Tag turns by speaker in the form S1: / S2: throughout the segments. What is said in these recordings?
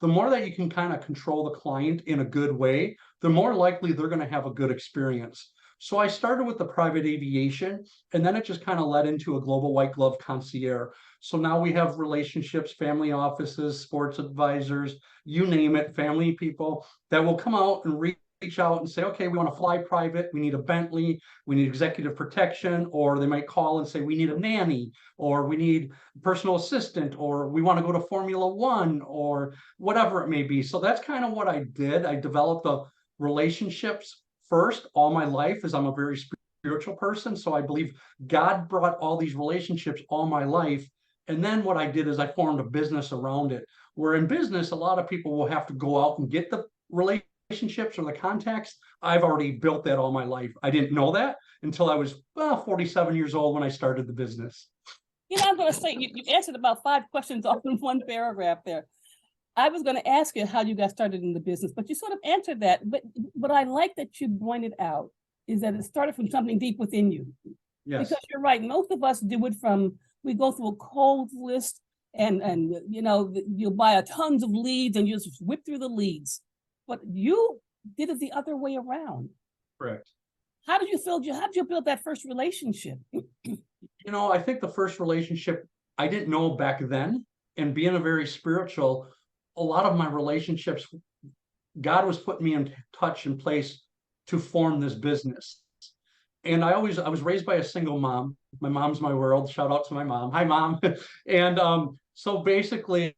S1: the more that you can kind of control the client in a good way, the more likely they're going to have a good experience. So I started with the private aviation, and then it just kind of led into a global white glove concierge. So now we have relationships, family offices, sports advisors, you name it, family people that will come out and reach out and say, okay, we want to fly private, we need a Bentley, we need executive protection, or they might call and say, we need a nanny, or we need a personal assistant, or we want to go to Formula One, or whatever it may be. So that's kind of what I did. I developed the relationships first all my life, as I'm a very spiritual person. So I believe God brought all these relationships all my life. And then what I did is I formed a business around it. Where in business, a lot of people will have to go out and get the relationships or the contacts. I've already built that all my life. I didn't know that until I was 47 years old when I started the business.
S2: I'm going to say you answered about 5 questions all in one paragraph there. I was going to ask you how you got started in the business, but you sort of answered that. But what I like that you pointed out is that it started from something deep within you.
S1: Yes.
S2: Because you're right. Most of us do it we go through a cold list and you'll buy tons of leads and you just whip through the leads. But you did it the other way around.
S1: Correct.
S2: How did you build that first relationship?
S1: I think the first relationship I didn't know back then, and being a very spiritual, a lot of my relationships, God was putting me in touch in place to form this business. And I was raised by a single mom. My mom's my world. Shout out to my mom. Hi, Mom. And so basically,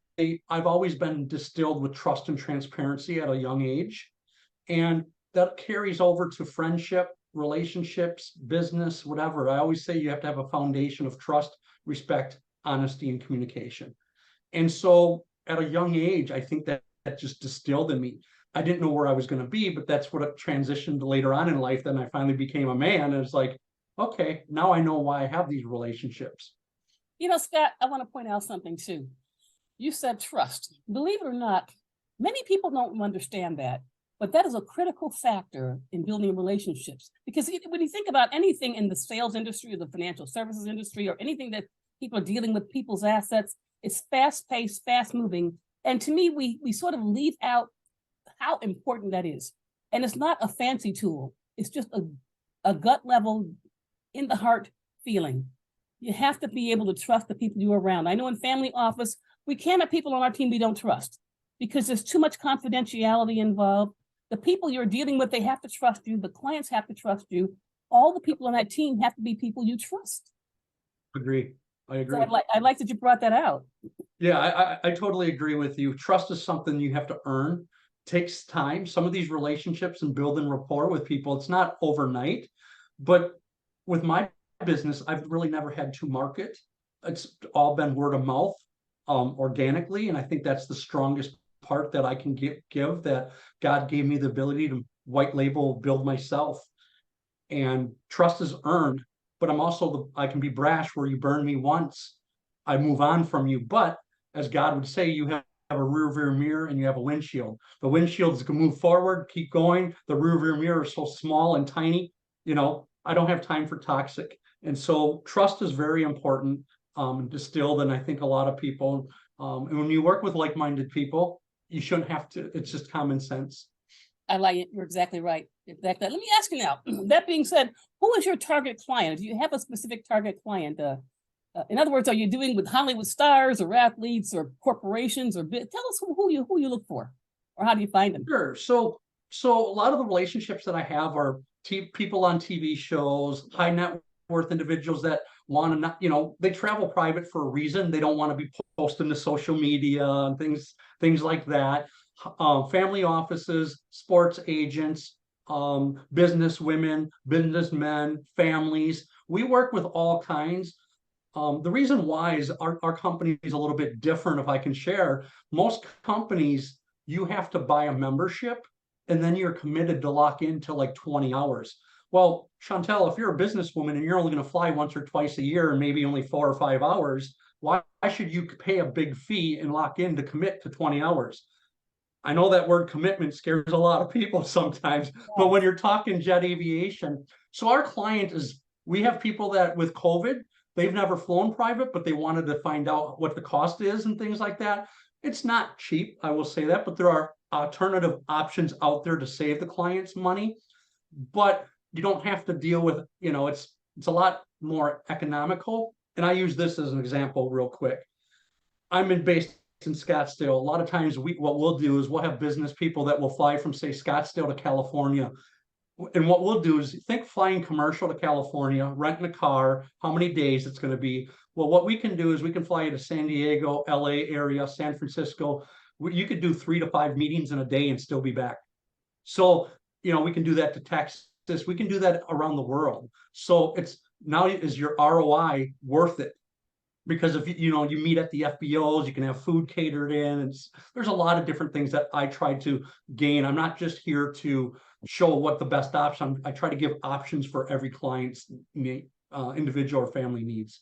S1: I've always been distilled with trust and transparency at a young age. And that carries over to friendship, relationships, business, whatever. I always say you have to have a foundation of trust, respect, honesty, and communication. And so at a young age, I think that just distilled in me. I didn't know where I was going to be, but that's what it transitioned later on in life. Then I finally became a man. And it's like, okay, now I know why I have these relationships.
S2: Scott, I want to point out something too. You said trust. Believe it or not, many people don't understand that, but that is a critical factor in building relationships. Because when you think about anything in the sales industry or the financial services industry or anything that people are dealing with people's assets, it's fast-paced, fast-moving. And to me, we sort of leave out how important that is. And it's not a fancy tool. It's just a gut level, in the heart feeling. You have to be able to trust the people you're around. I know in family office, we can't have people on our team we don't trust because there's too much confidentiality involved. The people you're dealing with, they have to trust you. The clients have to trust you. All the people on that team have to be people you trust.
S1: Agree. I agree.
S2: So I like that you brought that out.
S1: Yeah, I totally agree with you. Trust is something you have to earn. It takes time. Some of these relationships and building rapport with people, it's not overnight. But with my business, I've really never had to market. It's all been word of mouth, organically. And I think that's the strongest part that I can give that God gave me the ability to white label, build myself. And trust is earned. But I'm also, I can be brash where you burn me once, I move on from you. But as God would say, you have a rear view mirror and you have a windshield. The windshield is going to move forward, keep going. The rear view mirror is so small and tiny. I don't have time for toxic. And so trust is very important, distilled. And I think a lot of people, and when you work with like-minded people, you shouldn't have to, it's just common sense.
S2: I like it. You're exactly right. Exactly. Let me ask you now, that being said, who is your target client? Do you have a specific target client? In other words, are you doing with Hollywood stars or athletes or corporations or tell us who you look for, or how do you find them?
S1: Sure. So a lot of the relationships that I have are people on TV shows, high net worth individuals that want to not, they travel private for a reason. They don't want to be posting to social media and things like that. Family offices, sports agents, business women, businessmen, families. We work with all kinds. The reason why is our company is a little bit different, if I can share. Most companies, you have to buy a membership and then you're committed to lock into like 20 hours. Well, Chantel, if you're a businesswoman and you're only going to fly once or twice a year and maybe only 4 or 5 hours, why should you pay a big fee and lock in to commit to 20 hours? I know that word commitment scares a lot of people sometimes, but when you're talking jet aviation, so our client is, we have people that with COVID, they've never flown private, but they wanted to find out what the cost is and things like that. It's not cheap, I will say that, but there are alternative options out there to save the clients money. But you don't have to deal with, it's a lot more economical. And I use this as an example real quick. Based in Scottsdale. A lot of times what we'll do is we'll have business people that will fly from, say, Scottsdale to California. And what we'll do is think flying commercial to California, renting a car, how many days it's going to be. Well, what we can do is we can fly you to San Diego, LA area, San Francisco. You could do 3 to 5 meetings in a day and still be back. So, we can do that to Texas. We can do that around the world. So it's now, is your ROI worth it? Because if you meet at the FBOs, you can have food catered in. There's a lot of different things that I try to gain. I'm not just here to show what the best option. I try to give options for every client's individual or family needs.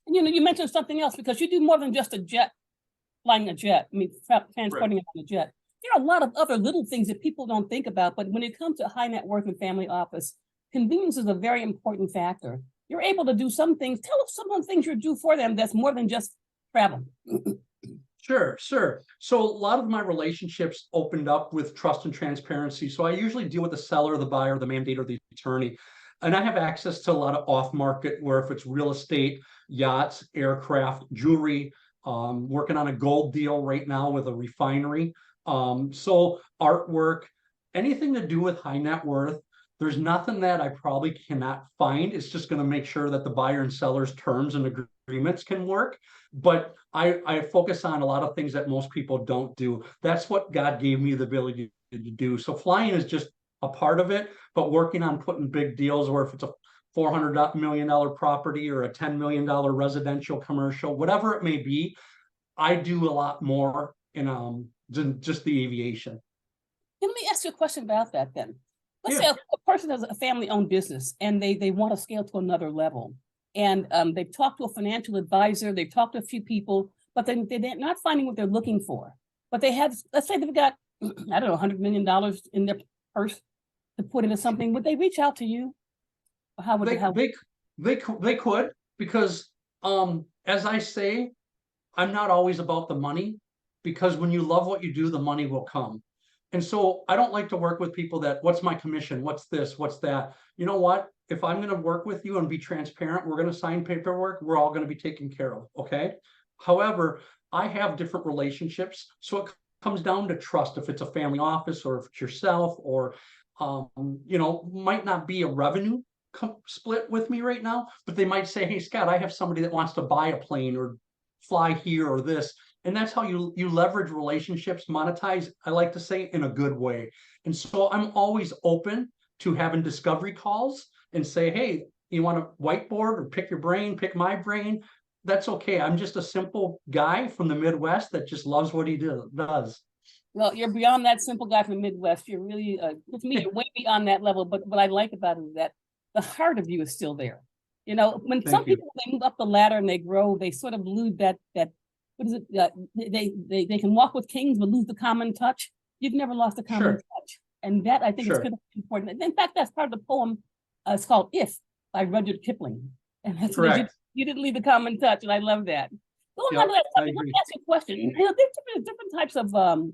S2: And you mentioned something else, because you do more than just flying a jet. I mean, transporting it on a jet. There are a lot of other little things that people don't think about, but when it comes to high net worth and family office, convenience is a very important factor. You're able to do some things. Tell us some of the things you do for them that's more than just travel.
S1: Sure. So a lot of my relationships opened up with trust and transparency. So I usually deal with the seller, the buyer, the mandator, the attorney. And I have access to a lot of off market, where if it's real estate, yachts, aircraft, jewelry, working on a gold deal right now with a refinery. So artwork, anything to do with high net worth. There's nothing that I probably cannot find. It's just going to make sure that the buyer and seller's terms and agreements can work. But I focus on a lot of things that most people don't do. That's what God gave me the ability to do. So flying is just a part of it, but working on putting big deals, or if it's a $400 million property or a $10 million residential commercial, whatever it may be, I do a lot more than just the aviation.
S2: Let me ask you a question about that then. Let's
S1: Yeah.
S2: say a person has a family-owned business and they want to scale to another level. And they've talked to a financial advisor, they've talked to a few people, but they're not finding what they're looking for. But they have, let's say they've got, I don't know, $100 million in their purse to put into something. Would they reach out to you? How would
S1: they could, because as I say, I'm not always about the money, because when you love what you do, the money will come. And so I don't like to work with people that, what's my commission? What's this? What's that? You know what? If I'm going to work with you and be transparent, we're going to sign paperwork. We're all going to be taken care of. Okay. However, I have different relationships. So it comes down to trust. If it's a family office, or if it's yourself, or, might not be a revenue split with me right now, but they might say, hey, Scott, I have somebody that wants to buy a plane or fly here or this. And that's how you leverage relationships, monetize, I like to say, in a good way. And so I'm always open to having discovery calls and say, hey, you want to whiteboard or pick your brain, pick my brain? That's okay. I'm just a simple guy from the Midwest that just loves what he does.
S2: Well, you're beyond that simple guy from the Midwest. You're really, to me, you're way beyond that level. But what I like about it is that the heart of you is still there. When some people, they move up the ladder and they grow, they sort of lose that what is it? They can walk with kings but lose the common touch. You've never lost the common touch, and that I think is kind of important. In fact, that's part of the poem. It's called "If" by Rudyard Kipling, and that's what you didn't leave the common touch, and I love that. Going on to that topic, let me ask you a question. There's different types of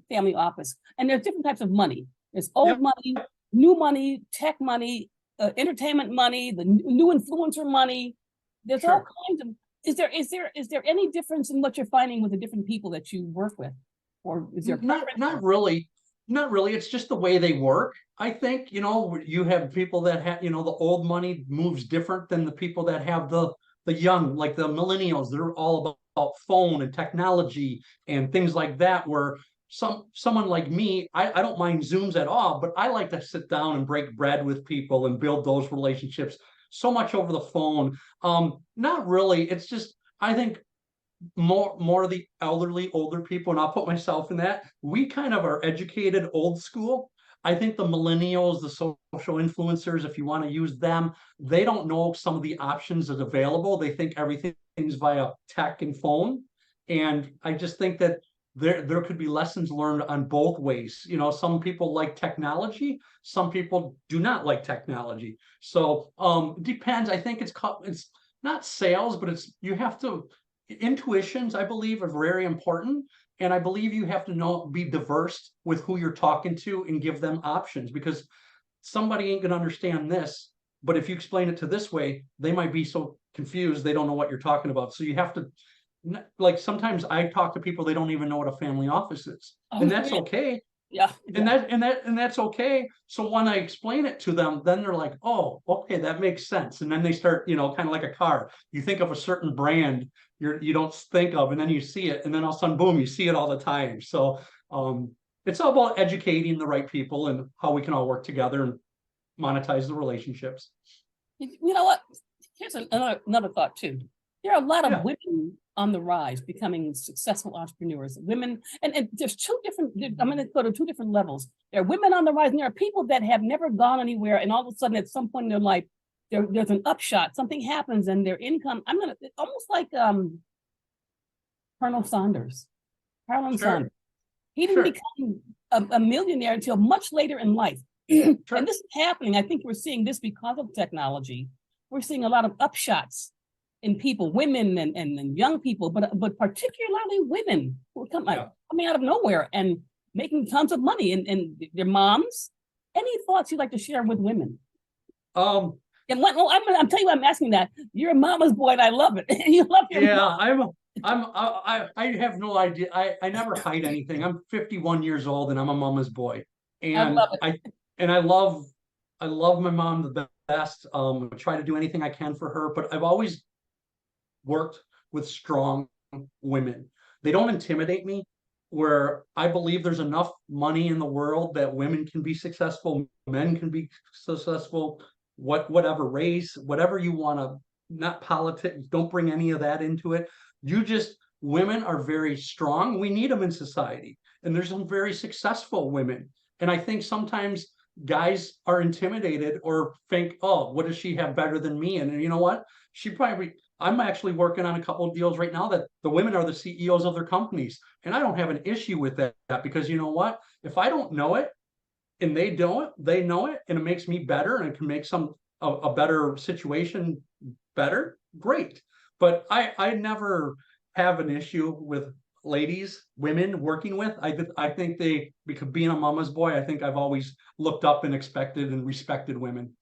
S2: family office, and there's different types of money. There's old money, new money, tech money, entertainment money, the new influencer money. There's all kinds of. Is there any difference in what you're finding with the different people that you work with, or is there
S1: not really? It's just the way they work. I think you have people that have the old money moves different than the people that have the young, like the millennials. They're all about phone and technology and things like that. Where someone like me, I don't mind Zooms at all, but I like to sit down and break bread with people and build those relationships. So much over the phone. Not really. It's just, I think more of the older people, and I'll put myself in that. We kind of are educated old school. I think the millennials, the social influencers, if you want to use them, they don't know some of the options that are available. They think everything's via tech and phone. And I just think that there could be lessons learned on both ways. Some people like technology, some people do not like technology. So it depends. I think it's not sales, but you have to, intuitions, I believe, are very important. And I believe you have to be diverse with who you're talking to and give them options, because somebody ain't gonna understand this, but if you explain it to this way, they might be so confused they don't know what you're talking about. So you have to, like, sometimes I talk to people, they don't even know what a family office is,
S2: Oh,
S1: and that's
S2: yeah,
S1: okay.
S2: yeah,
S1: And
S2: yeah.
S1: that's okay. So when I explain it to them, then they're like, oh, okay, that makes sense. And then they start, kind of like a car. You think of a certain brand you don't think of, and then you see it, and then all of a sudden, boom, you see it all the time. So um, it's all about educating the right people and how we can all work together and monetize the relationships.
S2: You know what? Here's another thought too. There are a lot of
S1: Yeah,
S2: women on the rise becoming successful entrepreneurs. Women, and there's two different, I'm going to go to two different levels. There are women on the rise, and there are people that have never gone anywhere, and all of a sudden, at some point in their life, there's an upshot, something happens, and their income, almost like Colonel Sanders, Harlan
S1: sure,
S2: Sanders. He didn't
S1: sure,
S2: become a millionaire until much later in life. And
S1: sure.
S2: this is happening. I think we're seeing this because of technology. We're seeing a lot of upshots in people, women and young people, but particularly women who are
S1: Yeah.
S2: coming out of nowhere and making tons of money, and their moms. Any thoughts you'd like to share with women?
S1: Um,
S2: And I'm telling you, I'm asking that. You're a mama's boy, and I love it. You love your
S1: yeah,
S2: mom.
S1: I have no idea. I never hide anything. I'm 51 years old and I'm a mama's boy.
S2: I
S1: And
S2: love it.
S1: I love my mom the best. I try to do anything I can for her, but I've always worked with strong women. They don't intimidate me, where I believe there's enough money in the world that women can be successful, men can be successful, whatever race, whatever you want to, not politics, don't bring any of that into it. You just, women are very strong. We need them in society. And there's some very successful women. And I think sometimes guys are intimidated or think, oh, what does she have better than me? And you know what? She probably, I'm actually working on a couple of deals right now that the women are the CEOs of their companies. And I don't have an issue with that, because you know what? If I don't know it and they know it, and it makes me better and it can make a better situation better, great. But I never have an issue with women working with. I think because being a mama's boy, I think I've always looked up and expected and respected women.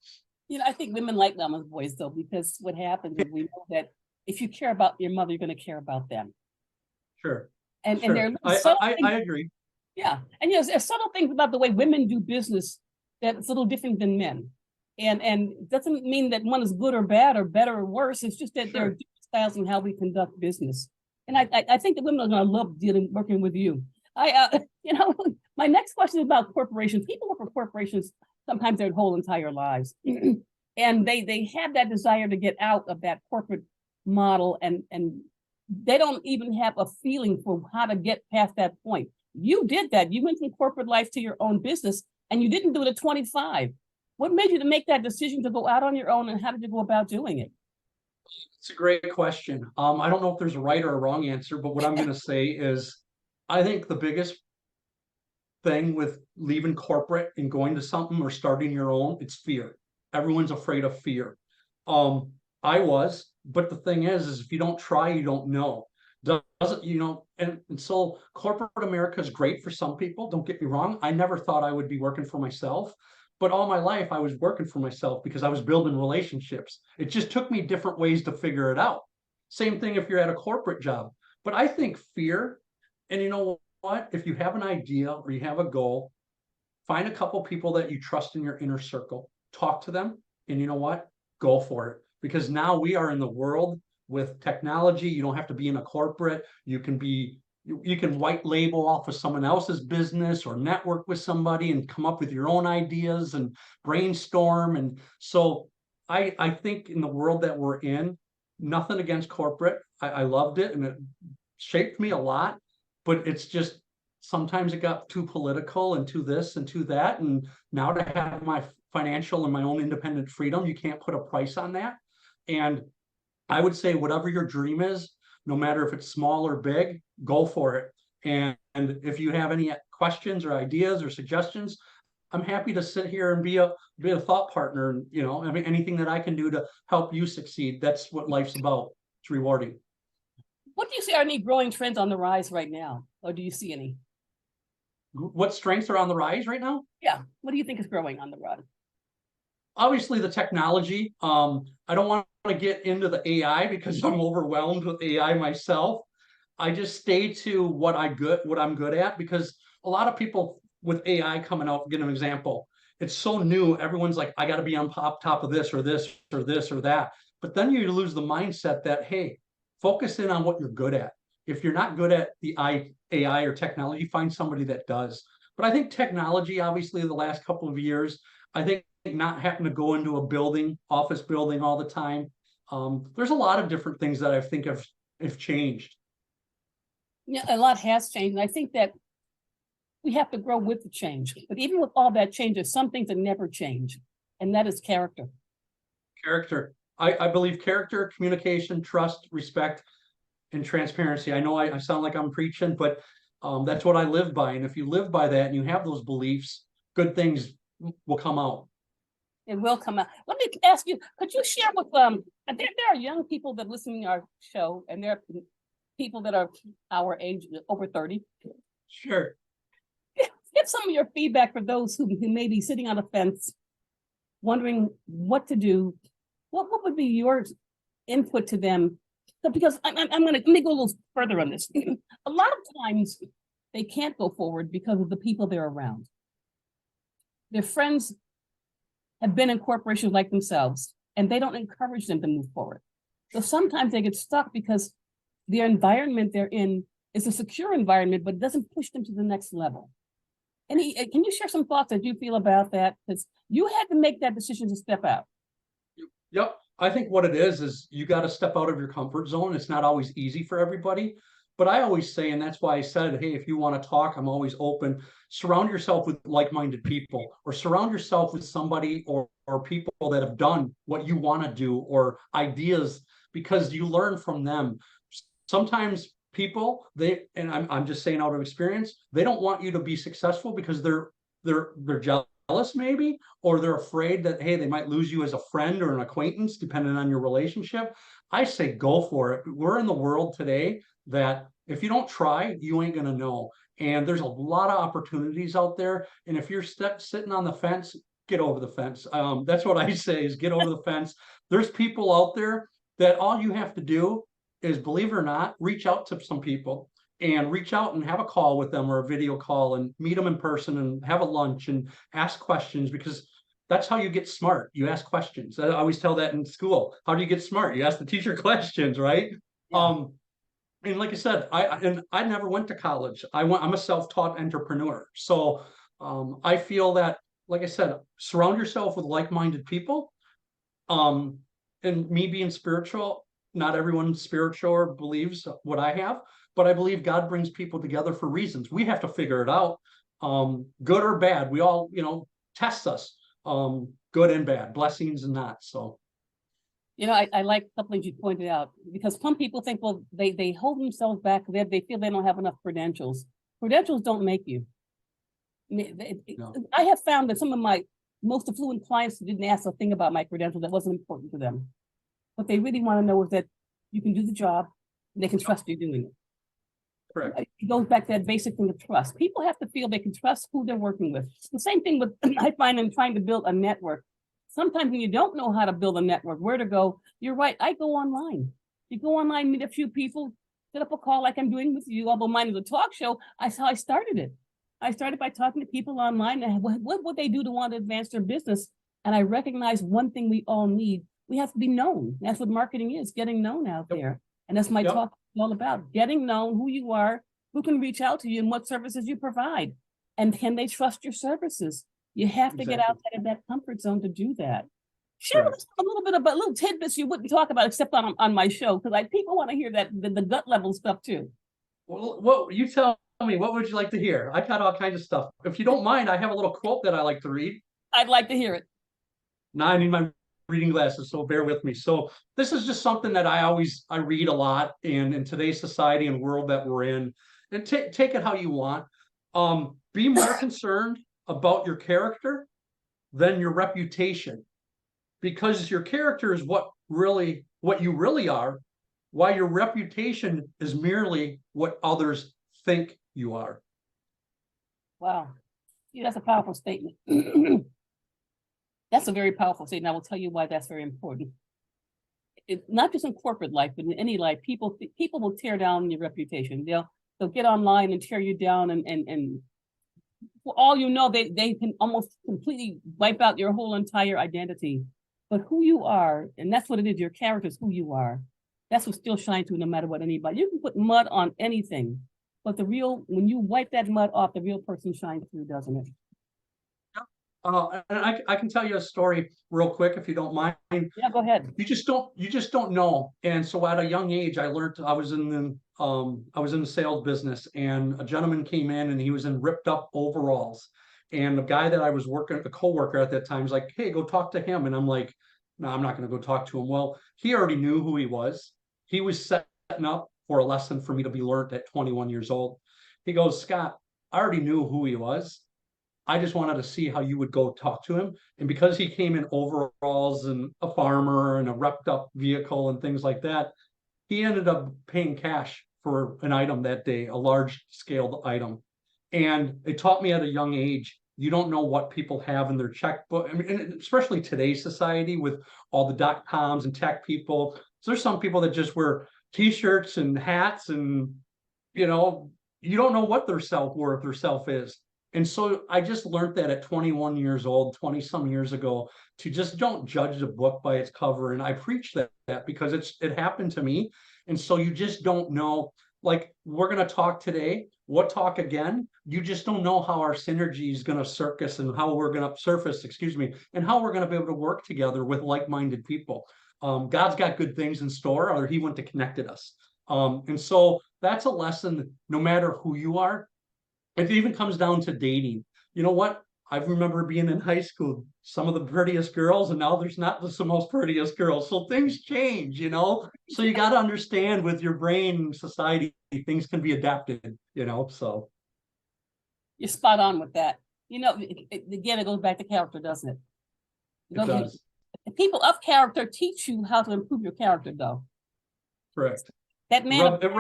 S2: I think women like mama's boys though, because what happens is we know that if you care about your mother, you're going to care about them.
S1: Sure,
S2: And there
S1: sure.
S2: are subtle things,
S1: I agree.
S2: yeah. And there's subtle things about the way women do business that's a little different than men. And it doesn't mean that one is good or bad or better or worse. It's just that there are
S1: Sure.
S2: different styles in how we conduct business. And I think that women are going to love working with you. I my next question is about corporations. People work for corporations sometimes their whole entire lives. And they have that desire to get out of that corporate model, and they don't even have a feeling for how to get past that point. You did that. You went from corporate life to your own business, and you didn't do it at 25. What made you to make that decision to go out on your own, and how did you go about doing it?
S1: It's a great question. I don't know if there's a right or a wrong answer, but what I'm going to say is I think the biggest thing with leaving corporate and going to something or starting your own, it's fear. Everyone's afraid of fear. Um, I was, but the thing is if you don't try, you don't know. Doesn't, and so corporate America is great for some people. Don't get me wrong. I never thought I would be working for myself, but all my life I was working for myself because I was building relationships. It just took me different ways to figure it out. Same thing if you're at a corporate job. But I think fear, and you know what? If you have an idea or you have a goal, find a couple people that you trust in your inner circle, talk to them, and you know what? Go for it. Because now we are in the world with technology. You don't have to be in a corporate. You can white label off of someone else's business or network with somebody and come up with your own ideas and brainstorm. And so I think in the world that we're in, nothing against corporate. I loved it and it shaped me a lot, but it's just sometimes it got too political and too this and too that. And now to have my financial and my own independent freedom, you can't put a price on that. And I would say whatever your dream is, no matter if it's small or big, go for it. And if you have any questions or ideas or suggestions, I'm happy to sit here and be a thought partner. And I mean, anything that I can do to help you succeed. That's what life's about. It's rewarding.
S2: What do you see are any growing trends on the rise right now? Or do you see any?
S1: What strengths are on the rise right now?
S2: Yeah. What do you think is growing on the rise?
S1: Obviously the technology. I don't want to get into the AI because I'm overwhelmed with AI myself. I just stay to what I'm good at, because a lot of people with AI coming out, get an example. It's so new, everyone's like, I got to be on top of this or this or this or that. But then you lose the mindset that, hey, focus in on what you're good at. If you're not good at the AI or technology, find somebody that does. But I think technology, obviously, the last couple of years, I think not having to go into a building, office building all the time. There's a lot of different things that I think have changed.
S2: Yeah, a lot has changed. And I think that we have to grow with the change. But even with all that changes, some things that never change, and that is character.
S1: Character. I believe character, communication, trust, respect, and transparency. I know I sound like I'm preaching, but that's what I live by. And if you live by that and you have those beliefs, good things will come out.
S2: It will come out. Let me ask you, could you share with there are young people that listen to our show, and there are people that are our age, over 30.
S1: Sure.
S2: Give some of your feedback for those who may be sitting on the fence, wondering what to do. What would be your input to them? So because let me go a little further on this. A lot of times they can't go forward because of the people they're around. Their friends have been in corporations like themselves, and they don't encourage them to move forward. So sometimes they get stuck because the environment they're in is a secure environment, but it doesn't push them to the next level. Can you share some thoughts that you feel about that? Because you had to make that decision to step out.
S1: Yep. I think what it is you got to step out of your comfort zone. It's not always easy for everybody. But I always say, and that's why I said, hey, if you want to talk, I'm always open. Surround yourself with like-minded people, or surround yourself with somebody or people that have done what you want to do, or ideas, because you learn from them. Sometimes people, I'm just saying out of experience, they don't want you to be successful because they're jealous maybe, or they're afraid that, hey, they might lose you as a friend or an acquaintance depending on your relationship. I say go for it. We're in the world today that if you don't try, you ain't gonna know. And there's a lot of opportunities out there. And if you're sitting on the fence, get over the fence. That's what I say, is get over the fence. There's people out there that all you have to do is, believe it or not, reach out to some people, and reach out and have a call with them, or a video call, and meet them in person and have a lunch and ask questions, because that's how you get smart. You ask questions. I always tell that in school. How do you get smart? You ask the teacher questions, right?
S2: Yeah.
S1: And like I said, I never went to college. I'm a self-taught entrepreneur. So I feel that, like I said, surround yourself with like-minded people. Um, and me being spiritual, not everyone spiritual or believes what I have, but I believe God brings people together for reasons. We have to figure it out, good or bad. We all, tests us, good and bad, blessings and not. So.
S2: I like a couple things you pointed out, because some people think, well, they hold themselves back. They feel they don't have enough credentials. Credentials don't make you.
S1: No.
S2: I have found that some of my most affluent clients didn't ask a thing about my credentials that wasn't important to them. What they really want to know is that you can do the job, and they can trust you doing it.
S1: Correct.
S2: It goes back to that basic thing of trust. People have to feel they can trust who they're working with. It's the same thing with, I find, in trying to build a network. Sometimes when you don't know how to build a network, where to go, you're right. I go online. You go online, meet a few people, set up a call like I'm doing with you, although mine is a talk show. That's how I started it. I started by talking to people online, and what would they do to want to advance their business? And I recognize one thing we all need. We have to be known. That's what marketing is, getting known out there. And that's my talk all about, getting known, who you are, who can reach out to you, and what services you provide. And can they trust your services? You have to get outside of that comfort zone to do that. Share with us a little bit about little tidbits you wouldn't talk about except on my show, because people want to hear that the gut level stuff too.
S1: Well, what you tell me, what would you like to hear? I got all kinds of stuff. If you don't mind, I have a little quote that I like to read.
S2: I'd like to hear it.
S1: Now I need my reading glasses, so bear with me. So this is just something that I read a lot in today's society and world that we're in. And take it how you want. Be more concerned about your character than your reputation, because your character is what you really are, Why your reputation is merely what others think you are.
S2: Wow. Yeah, that's a powerful statement. That's a very powerful statement. I will tell you why that's very important. Not just in corporate life, but in any life, people will tear down your reputation. They'll get online and tear you down, and for all you know, they can almost completely wipe out your whole entire identity. But who you are, and that's what it is, your character is who you are. That's what still shines through no matter what anybody. You can put mud on anything, but when you wipe that mud off, the real person shines through, doesn't it?
S1: And I can tell you a story real quick if you don't mind.
S2: Yeah, go ahead.
S1: You just don't know. And so at a young age, I learned I was in the sales business, and a gentleman came in and he was in ripped up overalls. And the guy that I was working, the coworker at that time, was like, "Hey, go talk to him." And I'm like, "No, I'm not going to go talk to him." Well, he already knew who he was. He was setting up for a lesson for me to be learned at 21 years old. He goes, "Scott, I already knew who he was. I just wanted to see how you would go talk to him." And because he came in overalls and a farmer and a wrapped up vehicle and things like that, he ended up paying cash for an item that day, a large scaled item. And it taught me at a young age, you don't know what people have in their checkbook. I mean, and especially today's society with all the .coms and tech people. So there's some people that just wear t-shirts and hats, and you know, you don't know what their self-worth or self is. And so I just learned that at 21 years old, 20 some years ago, to just don't judge the book by its cover. And I preach that because it happened to me. And so you just don't know, like we're going to talk today, what talk again? You just don't know how our synergy is going to surface and how we're going to surface, excuse me, and how we're going to be able to work together with like-minded people. God's got good things in store, or he wouldn't have connected us. And so that's a lesson, no matter who you are. It even comes down to dating. You know what? I remember being in high school, some of the prettiest girls, and now there's not the most prettiest girls. So things change, you know? So you got to understand with your brain society, things can be adapted, you know? So
S2: You're spot on with that. Again, it goes back to character, doesn't it?
S1: it does.
S2: People of character teach you how to improve your character, though.
S1: Correct.
S2: That man,
S1: it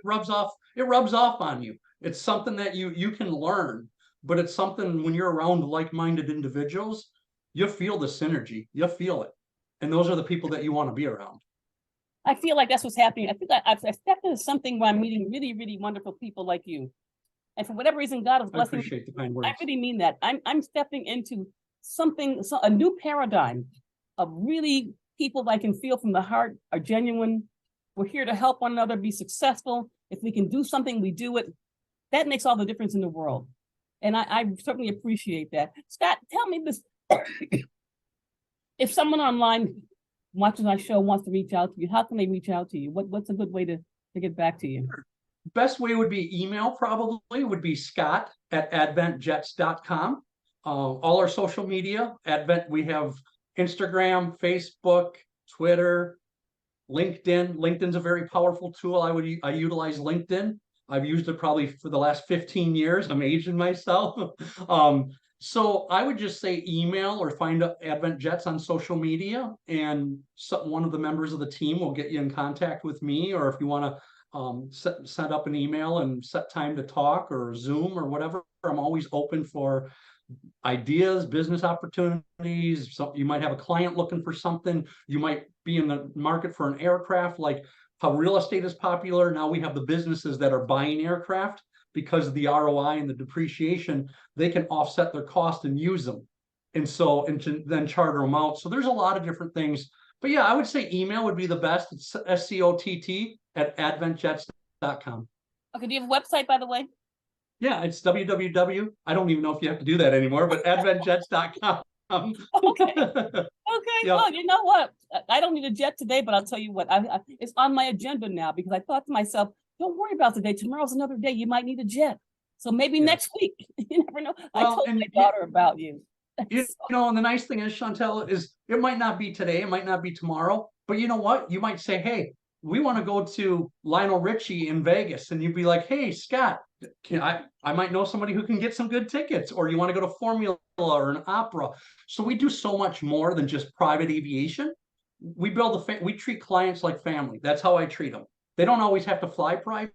S1: rubs off on you. It's something that you can learn, but it's something when you're around like-minded individuals, you feel the synergy, you feel it. And those are the people that you want to be around.
S2: I feel like that's what's happening. I feel like I've stepped into something where I'm meeting really, really wonderful people like you. And for whatever reason, God is blessing.
S1: I appreciate the kind words.
S2: I really mean that. I'm stepping into a new paradigm of really people I can feel from the heart are genuine. We're here to help one another be successful. If we can do something, we do it. That makes all the difference in the world. And I certainly appreciate that. Scott, tell me this. If someone online watching our show wants to reach out to you, how can they reach out to you? What's a good way to get back to you?
S1: Best way would be email, probably, would be scott@adventjets.com. All our social media, Advent, we have Instagram, Facebook, Twitter, LinkedIn. LinkedIn's a very powerful tool. I utilize LinkedIn. I've used it probably for the last 15 years. I'm aging myself. So I would just say email or find Advent Jets on social media, and one of the members of the team will get you in contact with me. Or if you want to set up an email and set time to talk, or Zoom or whatever, I'm always open for ideas, business opportunities. So you might have a client looking for something. You might be in the market for an aircraft, like how real estate is popular. Now we have the businesses that are buying aircraft because of the ROI and the depreciation. They can offset their cost and use them. And then charter them out. So there's a lot of different things. But yeah, I would say email would be the best. It's SCOTT@adventjets.com.
S2: Okay, do you have a website, by the way?
S1: Yeah, it's www. I don't even know if you have to do that anymore, but adventjets.com.
S2: Okay. Okay.
S1: Yep.
S2: Well, you know what? I don't need a jet today, but I'll tell you what, it's on my agenda now, because I thought to myself, don't worry about today. Tomorrow's another day. You might need a jet. So maybe next week. You never know. I told my daughter about you.
S1: You know, and the nice thing is, Chantel, is it might not be today, it might not be tomorrow, but you know what? You might say, hey, we want to go to Lionel Richie in Vegas. And you'd be like, hey, Scott, I might know somebody who can get some good tickets. Or you want to go to Formula or an opera. So we do so much more than just private aviation. we we treat clients like family. That's how I treat them. They don't always have to fly private.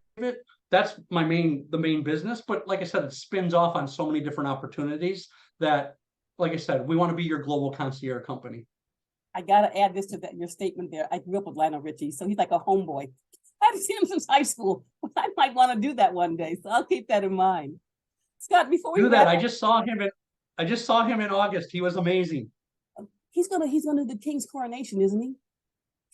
S1: That's the main business. But like I said, it spins off on so many different opportunities that, like I said, we want to be your global concierge company.
S2: I gotta add this to your statement there. I grew up with Lionel Richie, so he's like a homeboy. I haven't seen him since high school. I might want to do that one day, so I'll keep that in mind. Scott, before we
S1: Do that.
S2: wrap,
S1: I just saw him in August. He was amazing.
S2: he's gonna do the King's coronation, isn't he?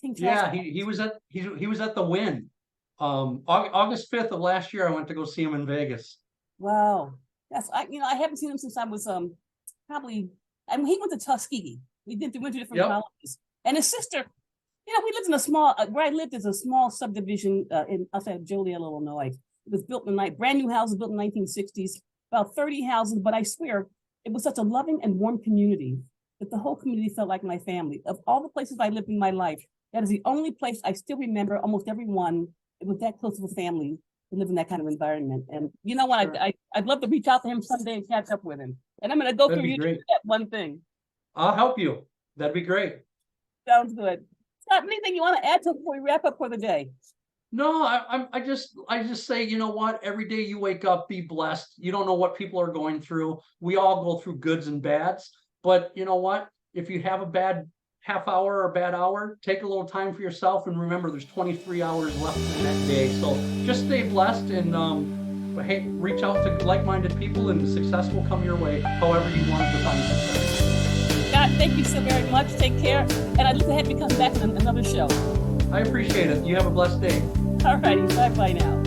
S2: King Charles.
S1: Yeah, he was at the Win. August 5th of last year, I went to go see him in Vegas.
S2: Wow, I haven't seen him since I was probably. I mean, he went to Tuskegee. We went to different colleges, and his sister. We lived in a small. Where I lived is a small subdivision outside of Joliet, Illinois. It was built in brand new houses built in 1960s, about 30 houses. But I swear, it was such a loving and warm community that the whole community felt like my family. Of all the places I lived in my life, that is the only place I still remember. Almost everyone. It was that close of a family to live in that kind of environment. And you know what? Sure. I'd love to reach out to him someday and catch up with him. And I'm going to go through you to that one thing.
S1: I'll help you. That'd be great.
S2: Sounds good. Scott, anything you want to add to before we wrap up for the day?
S1: No, I just say, you know what? Every day you wake up, be blessed. You don't know what people are going through. We all go through goods and bads. But you know what? If you have a bad half hour or a bad hour, take a little time for yourself, and remember there's 23 hours left in that day. So just stay blessed, and hey, reach out to like-minded people, and success will come your way however you want to find success.
S2: Scott, thank you so very much. Take care, and I'd love to have you come back on another show.
S1: I appreciate it. You have a blessed day.
S2: All righty, bye-bye now.